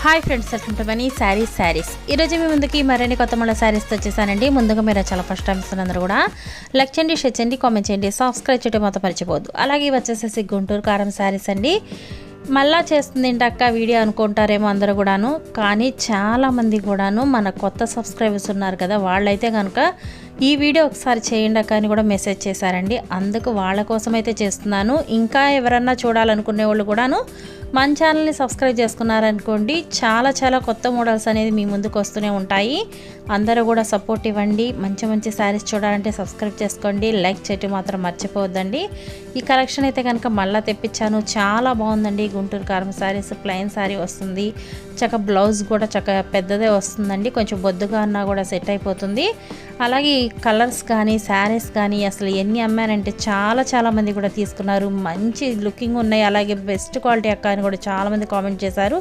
Hi friends, welcome to money saris. ఈరోజు మీ ముందుకి మరిన్ని కొత్త మళ్ళీ శారీస్తో వచ్చేసానండి. ముందుగా మీరు చాలా ఫస్ట్ టైం అందరూ కూడా లైక్ చేయండి, షేర్ చేయండి, కామెంట్ చేయండి, సబ్స్క్రైబ్ చేయడం మొత్తం మర్చిపోవద్దు. అలాగే వచ్చేసేసి గుంటూరు కారం శారీస్ అండి. మళ్ళా చేస్తుంది ఏంటక్క వీడియో అనుకుంటారేమో అందరూ కూడాను, కానీ చాలామంది కూడాను మన కొత్త సబ్స్క్రైబర్స్ ఉన్నారు కదా, వాళ్ళైతే కనుక ఈ వీడియో ఒకసారి చేయండి అక్క అని కూడా మెసేజ్ చేశారండి. అందుకు వాళ్ళ కోసం అయితే చేస్తున్నాను. ఇంకా ఎవరన్నా చూడాలనుకునే వాళ్ళు కూడాను మన ఛానల్ని సబ్స్క్రైబ్ చేసుకున్నారనుకోండి, చాలా కొత్త మోడల్స్ అనేది మీ ముందుకు వస్తూనే ఉంటాయి. అందరూ కూడా సపోర్ట్ ఇవ్వండి. మంచి శారీస్ చూడాలంటే సబ్స్క్రైబ్ చేసుకోండి, లైక్ చేయటం మాత్రం మర్చిపోవద్దండి. ఈ కలెక్షన్ అయితే కనుక మళ్ళీ తెప్పించాను, చాలా బాగుందండి. గుంటూరు కారం శారీస్, ప్లెయిన్ శారీ వస్తుంది, చక్క బ్లౌజ్ కూడా చక్క పెద్దదే వస్తుందండి. కొంచెం బొద్దుగా అన్నా కూడా సెట్ అయిపోతుంది. అలాగే కలర్స్ కానీ శారీస్ కానీ అసలు ఎన్ని అమ్మానంటే చాలా మంది కూడా తీసుకున్నారు. మంచి లుకింగ్ ఉన్నాయి, అలాగే బెస్ట్ క్వాలిటీ అక్క అని కూడా చాలామంది కామెంట్ చేశారు.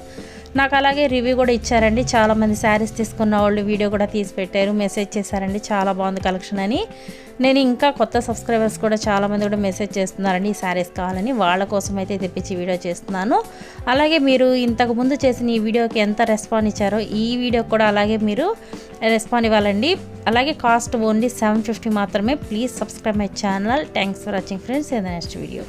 నాకు అలాగే రివ్యూ కూడా ఇచ్చారండి. చాలామంది శారీస్ తీసుకున్న వాళ్ళు వీడియో కూడా తీసి పెట్టారు, మెసేజ్ చేశారండి చాలా బాగుంది కలెక్షన్ అని. నేను ఇంకా కొత్త సబ్స్క్రైబర్స్ కూడా చాలామంది కూడా మెసేజ్ చేస్తున్నారండి ఈ శారీస్ కావాలని. వాళ్ళ కోసం అయితే తెప్పించి వీడియో చేస్తున్నాను. అలాగే మీరు ఇంతకుముందు చేసిన ఈ వీడియోకి ఎంత రెస్పాన్స్ ఇచ్చారో ఈ వీడియోకి కూడా అలాగే మీరు రెస్పాన్స్ ఇవ్వాలండి. అలాగే కాస్ట్ ఓన్లీ 750 మాత్రమే. Please subscribe my channel. Thanks for watching friends. In the next video.